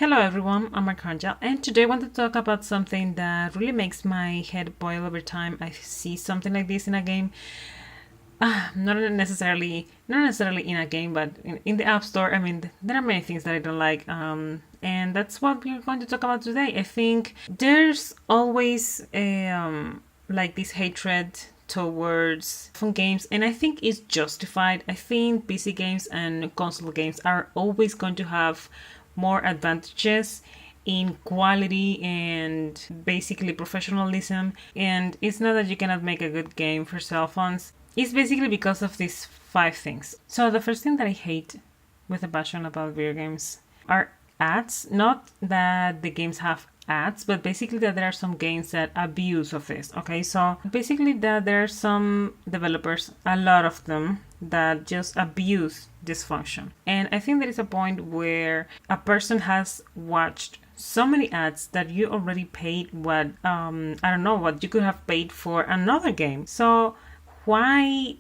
Hello everyone, I'm Arkangel, and today I want to talk about something that really makes my head boil every time I see something like this in a game. Not necessarily in a game, but in the App Store. I mean, there are many things that I don't like, and that's what we're going to talk about today. I think there's always like this hatred towards phone games, and I think it's justified. I think PC games and console games are always going to have more advantages in quality and basically professionalism. And it's not that you cannot make a good game for cell phones, it's basically because of these five things. So the first thing that I hate with a passion about video games are ads. Not that the games have ads, but basically that there are some games that abuse of this. Okay, so basically that there are some developers, a lot of them, that just abuse this function. And I think there is a point where a person has watched so many ads that you already paid what I don't know what you could have paid for another game. So why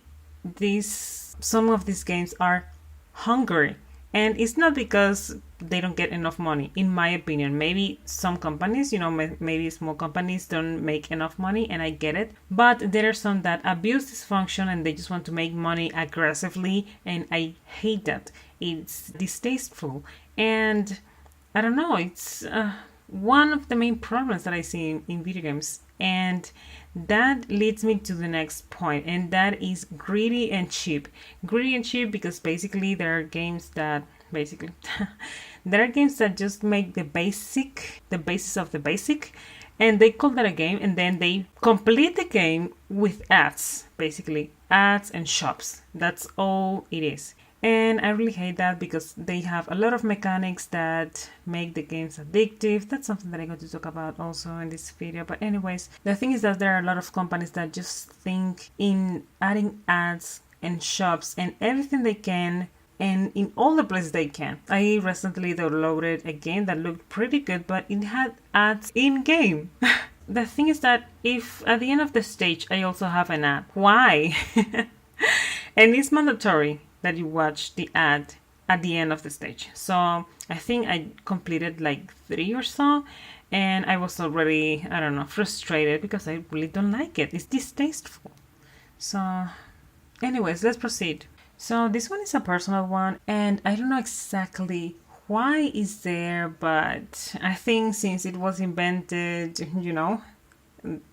some of these games are hungry? And it's not because they don't get enough money, in my opinion. Maybe some companies, maybe small companies don't make enough money, and I get it. But there are some that abuse this function and they just want to make money aggressively, and I hate that. It's distasteful. And I don't know, it's one of the main problems that I see in video games. And that leads me to the next point, and that is greedy and cheap. Greedy and cheap because basically there are games that there are games that just make the basis of the basic, and they call that a game, and then they complete the game with ads, basically ads and shops. That's all it is. And I really hate that because they have a lot of mechanics that make the games addictive. That's something that I'm going to talk about also in this video. But anyways, the thing is that there are a lot of companies that just think in adding ads and shops and everything they can, and in all the places they can. I recently downloaded a game that looked pretty good, but it had ads in-game. The thing is that if at the end of the stage I also have an ad, why? And it's mandatory that you watch the ad at the end of the stage. So I think I completed like 3 or so, and I was already, I don't know, frustrated because I really don't like it. It's distasteful. So anyways, let's proceed. So this one is a personal one, and I don't know exactly why it's there, but I think since it was invented,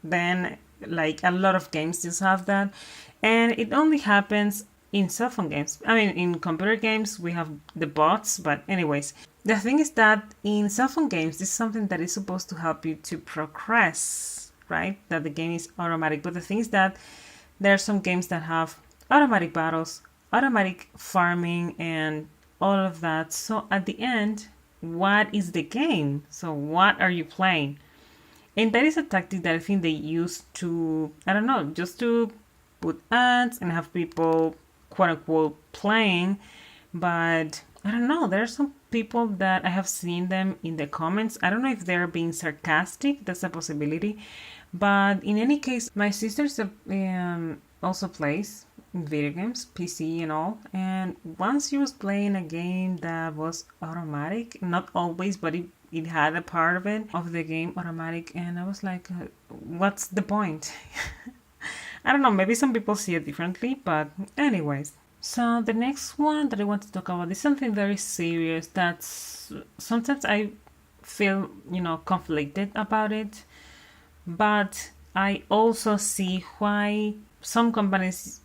then like a lot of games just have that, and it only happens in cell phone games. I mean, in computer games, we have the bots, but anyways, the thing is that in cell phone games, this is something that is supposed to help you to progress, right? That the game is automatic. But the thing is that there are some games that have automatic battles, automatic farming, and all of that. So at the end, what is the game? So what are you playing? And that is a tactic that I think they use to, I don't know, just to put ads and have people quote unquote playing. But I don't know, there are some people that I have seen them in the comments. I don't know if they're being sarcastic, that's a possibility. But in any case, my sister also plays video games, PC and all. And once she was playing a game that was automatic, not always, but it had a part of it, of the game automatic. And I was like, what's the point? I don't know, maybe some people see it differently, but anyways. So the next one that I want to talk about is something very serious that's sometimes I feel, conflicted about it. But I also see why some companies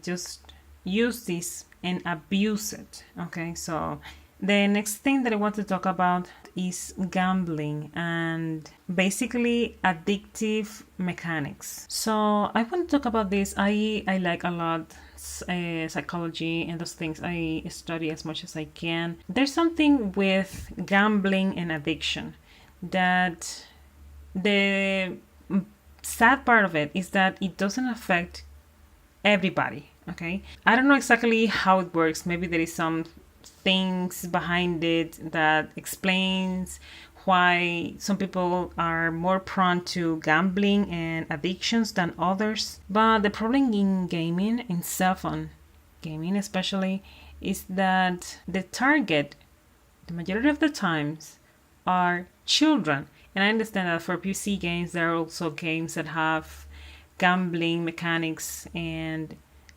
just use this and abuse it. Okay, so the next thing that I want to talk about is gambling and basically addictive mechanics. So I want to talk about this. I like a lot psychology and those things. I study as much as I can. There's something with gambling and addiction that the sad part of it is that it doesn't affect everybody. Okay, I don't know exactly how it works. Maybe there is some things behind it that explains why some people are more prone to gambling and addictions than others. But the problem in gaming, in cell phone gaming especially, is that the target, the majority of the times, are children. And I understand that for PC games, there are also games that have gambling mechanics and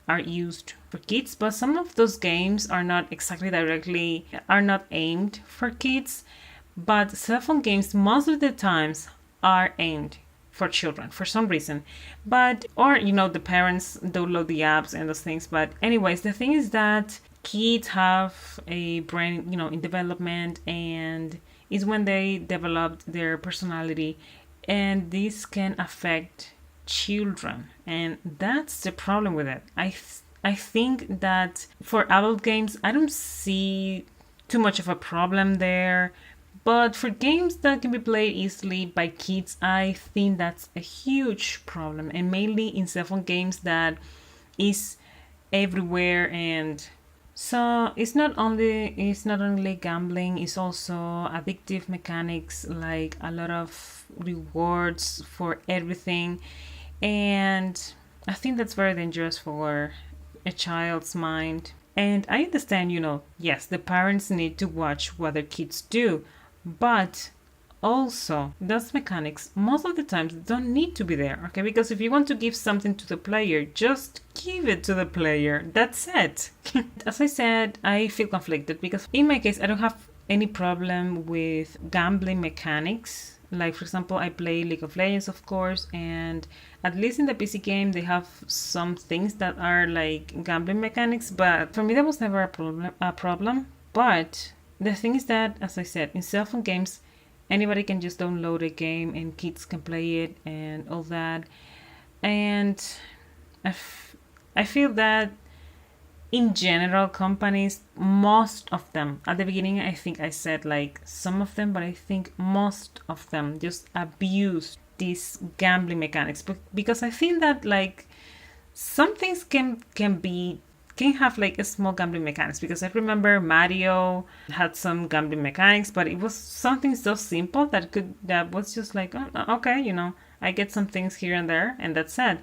are used for kids, but some of those games are not are not aimed for kids, but cell phone games most of the times are aimed for children for some reason. But or the parents download the apps and those things. But anyways, the thing is that kids have a brain in development, and is when they develop their personality, and this can affect children, and that's the problem with it. I think that for adult games I don't see too much of a problem there, but for games that can be played easily by kids, I think that's a huge problem, and mainly in cell phone games that is everywhere. And so it's not only gambling, it's also addictive mechanics, like a lot of rewards for everything. And I think that's very dangerous for a child's mind. And I understand, yes, the parents need to watch what their kids do, but also those mechanics most of the times don't need to be there, okay? Because if you want to give something to the player, just give it to the player. That's it. As I said, I feel conflicted because in my case, I don't have any problem with gambling mechanics. Like, for example, I play League of Legends, of course, and at least in the PC game, they have some things that are like gambling mechanics, but for me, that was never a problem. But the thing is that, as I said, in cell phone games, anybody can just download a game and kids can play it and all that. And I feel that in general, companies, most of them, at the beginning, I think I said like some of them, but I think most of them just abuse these gambling mechanics. But because I think that like some things can have like a small gambling mechanics, because I remember Mario had some gambling mechanics, but it was something so simple that was just like, oh, okay, I get some things here and there, and that's it.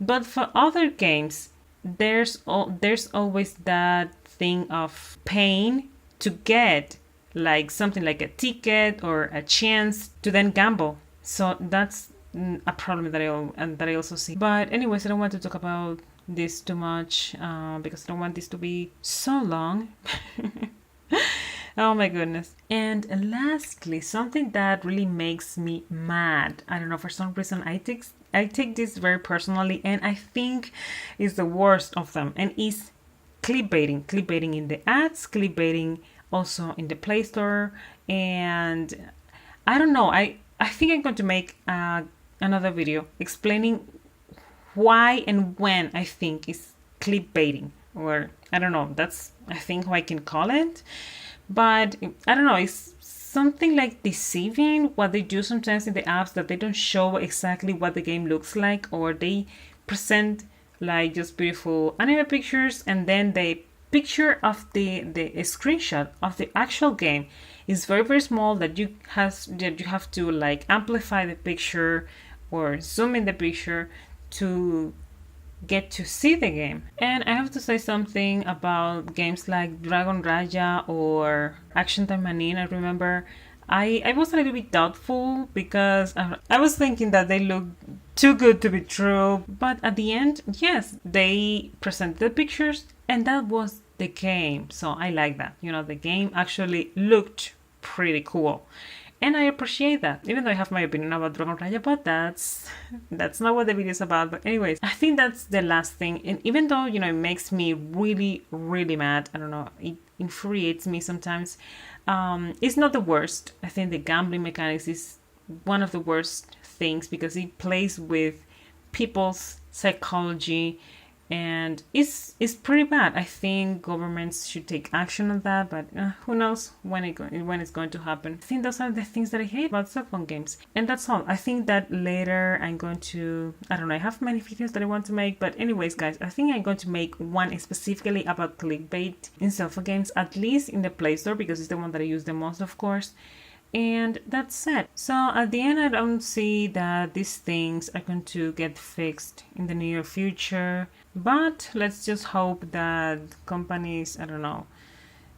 But for other games, there's always that thing of paying to get like something like a ticket or a chance to then gamble. So that's a problem that I also see. But anyways, I don't want to talk about this too much because I don't want this to be so long. Oh my goodness. And lastly, something that really makes me mad. I don't know, for some reason I take this very personally, and I think is the worst of them, and is clickbaiting. Clickbaiting in the ads, clickbaiting also in the Play Store. And I don't know, I think I'm going to make another video explaining why and when I think is clickbaiting, or I don't know, that's I think how I can call it. But I don't know, it's something like deceiving what they do sometimes in the apps, that they don't show exactly what the game looks like, or they present like just beautiful anime pictures, and then the picture of the screenshot of the actual game is very, very small, that you have to like amplify the picture or zoom in the picture to get to see the game. And I have to say something about games like Dragon Raja or Action Time Manin. I remember I was a little bit doubtful because I was thinking that they looked too good to be true. But at the end, yes, they presented the pictures and that was the game. So I like that. The game actually looked pretty cool. And I appreciate that, even though I have my opinion about Dragon Raja, but that's not what the video is about. But anyways, I think that's the last thing. And even though, it makes me really, really mad, I don't know, it infuriates me sometimes. It's not the worst. I think the gambling mechanics is one of the worst things because it plays with people's psychology, and it's pretty bad. I think governments should take action on that, but who knows when it's going to happen. I think those are the things that I hate about cell phone games. And that's all. I think that later I'm going to, I don't know, I have many videos that I want to make, but anyways, guys, I think I'm going to make one specifically about clickbait in cell phone games, at least in the Play Store, because it's the one that I use the most, of course. And that's it. So at the end, I don't see that these things are going to get fixed in the near future. But let's just hope that companies, I don't know,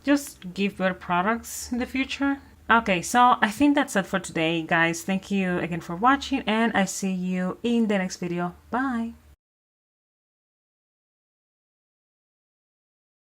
just give better products in the future. Okay, so I think that's it for today, guys. Thank you again for watching, and I see you in the next video. Bye.